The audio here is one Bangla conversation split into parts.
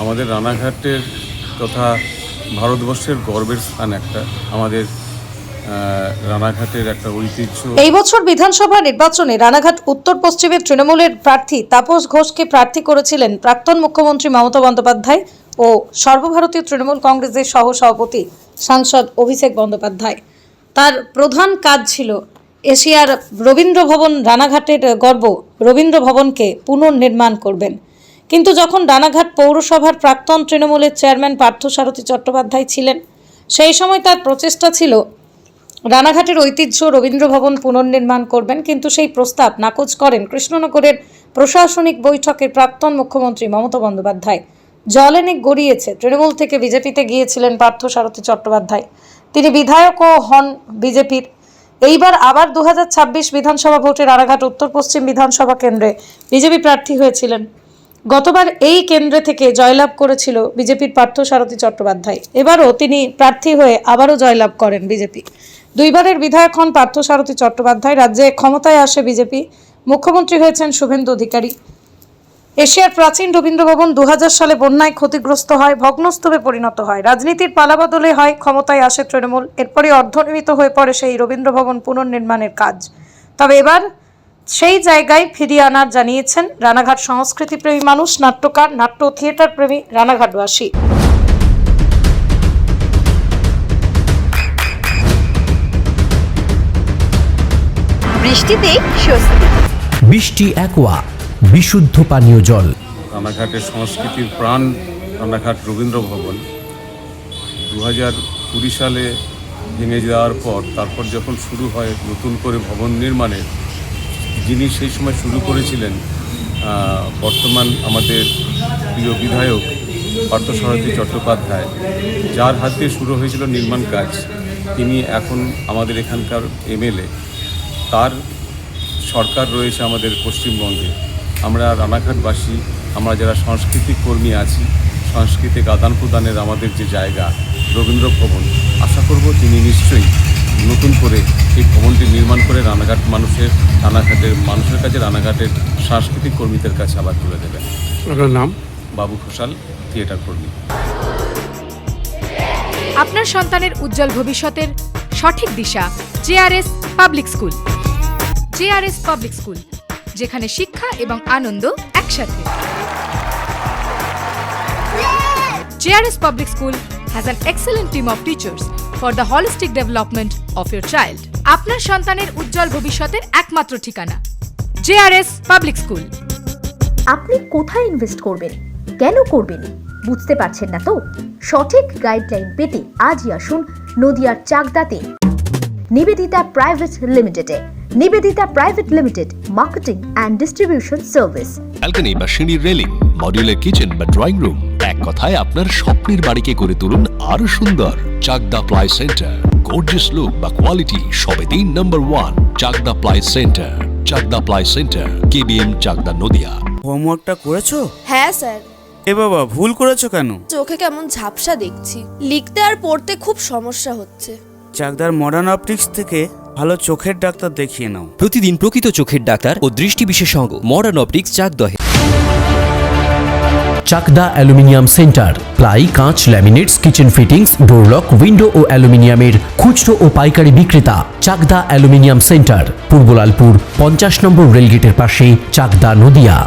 আমাদের রানাঘাটের তথা ভারতবর্ষের গর্বের স্থান একটা আমাদের রানাঘাটের একটা ঐতিহ্য। এই বছর বিধানসভা নির্বাচনে রানাঘাট উত্তর পশ্চিমের তৃণমূলের প্রার্থী তাপস ঘোষকে প্রার্থী করেছিলেন প্রাক্তন মুখ্যমন্ত্রী মমতা বন্দ্যোপাধ্যায় ও সর্বভারতীয় তৃণমূল কংগ্রেসের সহ সভাপতি সাংসদ অভিষেক বন্দ্যোপাধ্যায়। তার প্রধান কাজ ছিল এশিয়ার রবীন্দ্র ভবন, রানাঘাটের গর্ব রবীন্দ্র ভবনকে পুনর্নির্মাণ করবেন। কিন্তু যখন রানাঘাট পৌরসভার প্রাক্তন তৃণমূলের চেয়ারম্যান পার্থসারথী চট্টোপাধ্যায় ছিলেন, সেই সময় তার প্রচেষ্টা ছিল রানাঘাটের ঐতিহ্য রবীন্দ্র ভবন পুনর্নির্মাণ করবেন, কিন্তু সেই প্রস্তাব নাকচ করেন কৃষ্ণনগরের প্রশাসনিক বৈঠকের প্রাক্তন মুখ্যমন্ত্রী মমতা বন্দ্যোপাধ্যায়। জলেনে গড়িয়েছে তৃণমূল থেকে বিজেপিতে গিয়েছিলেন পার্থসারথী চট্টোপাধ্যায়। তিনি বিধায়কও হন বিজেপির। এইবার আবার 2026 বিধানসভা ভোটে রানাঘাট উত্তর পশ্চিম বিধানসভা কেন্দ্রে বিজেপি প্রার্থী হয়েছিলেন। গতবার এই কেন্দ্রে থেকে জয়লাভ করেছিল বিজেপির পার্থসারথী চট্টোপাধ্যায়। এবারও তিনি প্রার্থী হয়ে আবারও জয়লাভ করেন বিজেপি। দুইবারের বিধায়ক হন পার্থসারথী চট্টোপাধ্যায়। রাজ্যে ক্ষমতায় আসে বিজেপি। মুখ্যমন্ত্রী হয়েছেন শুভেন্দু অধিকারী। এশিয়ার প্রাচীন রবীন্দ্রভবন 2000 সালে বন্যায় ক্ষতিগ্রস্ত হয়, ভগ্নস্তূপে পরিণত হয়। রাজনীতির পালাবদলে হয়, ক্ষমতায় আসে তৃণমূল। এরপরে অর্ধনির্মিত হয়ে পড়ে সেই রবীন্দ্রভবন পুনর্নির্মাণের কাজ। তবে এবার সেই জায়গায় ফিরিয়ে আনার জানিয়েছেন রানাঘাট সংস্কৃতিপ্রেমী মানুষ, নাট্যকার, নাট্য থিয়েটার প্রেমী রানাঘাটবাসী। বৃষ্টিতেই স্বস্তি। বৃষ্টি অ্যাকোয়া, বিশুদ্ধ পানীয় জল। রানাঘাটের সংস্কৃতির প্রাণ রানাঘাট রবীন্দ্র ভবন 2020 সালে ভেঙে যাওয়ার পর তারপর যখন শুরু হয় নতুন করে ভবন নির্মাণের, যিনি সেই সময় শুরু করেছিলেন বর্তমান আমাদের প্রিয় বিধায়ক পার্থসারথী চট্টোপাধ্যায়, যার হাত দিয়ে শুরু হয়েছিল নির্মাণ কাজ। তিনি এখন আমাদের এখানকার এমএলএ। তার সরকার রয়েছে আমাদের পশ্চিমবঙ্গে। আমরা রানাঘাটবাসী, আমরা যারা সাংস্কৃতিক কর্মী আছি, সাংস্কৃতিক আদান প্রদানের আমাদের যে জায়গা রবীন্দ্র ভবন, আশা করব তিনি নিশ্চয়ই নতুন করে এই ভবনটি নির্মাণ করে রানাঘাটের মানুষের কাছে, রানাঘাটের সাংস্কৃতিক কর্মীদের কাছে আবার তুলে দেবেন। আপনার নাম? বাবু ঘোষাল, থিয়েটার কর্মী। আপনার সন্তানের উজ্জ্বল ভবিষ্যতের সঠিক দিশা JRS public school. JRS public school, যেখানে শিক্ষা এবং আনন্দ একসাথে। JRS public school has an excellent team of teachers for the holistic development of your child. আপনার সন্তানের উজ্জ্বল ভবিষ্যতের একমাত্র ঠিকানা জেআরএস পাবলিক স্কুল। আপনি কোথায় ইনভেস্ট করবেন, কেন করবেন, বুঝতে পারছেন না তো? সঠিক গাইডলাইন পেতে আজই আসুন নদিয়ার চাকদাতে নিবেদিতা প্রাইভেট লিমিটেডে। Nivedita private limited, marketing and distribution service. Balcony বা সিঁড়ির রেলিং, মডিউলার কিচেন বা ড্রয়িং রুম, এক কথায় আপনার স্বপ্নের বাড়িকে করে তুলুন আরো সুন্দর। Chakdah ply centre, gorgeous look বা কোয়ালিটি সবে 3 number 1 Chakdah ply centre. Chakdah ply centre, KBM, Chakdah, Nadia. হোমওয়ার্কটা করেছো? হ্যাঁ স্যার। এ বাবা, ভুল করেছো কেন? চোখে কেমন ঝাপসা দেখছি, লিখতে আর পড়তে খুব সমস্যা হচ্ছে। চাকদার মডার্ন অপটিক্স থেকে ভালো চোখের ডাক্তার দেখিয়ে নাও। প্রতিদিন প্রকৃত চোখের ডাক্তার ও দৃষ্টি বিশেষজ্ঞ মডার্ন অপটিক্স চাকদহে। চাকদা অ্যালুমিনিয়াম সেন্টার, প্লাই, কাঁচ, laminates, kitchen fittings, door lock, window ও অ্যালুমিনিয়ামের খুচরো ও পাইকারি বিক্রেতা। Chakdah aluminium centre, Purbalalpur 50 number রেলগেটের পাশে, চাকদা, নদিয়া।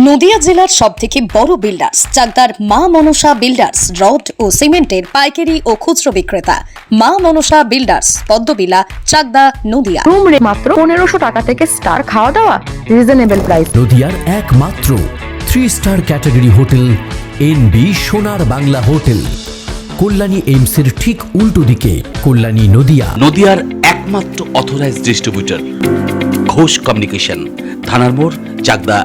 নদিয়া জেলার সবথেকে বড় বিল্ডার্স চাকদার মা মনসা বিল্ডার্স, রড ও সিমেন্টের পাইকারি ও খুচরো বিক্রেতা। মা মনসা বিল্ডার্স, পদ্মবিলা, চাকদা, নদিয়া। রুম রে মাত্র 1500 টাকা থেকে স্টার, খাওয়া দাওয়া রিজনেবল প্রাইস। নদিয়ার একমাত্র 3 স্টার ক্যাটাগরি হোটেল এনবি সোনার বাংলা হোটেল, কল্যাণী এইমসের ঠিক উল্টো দিকে, কল্যাণী, নদিয়া। নদিয়ার একমাত্র অথরাইজড ডিস্ট্রিবিউটর ঘোষ কমিউনিকেশন, থানার মোড়, চাকদা,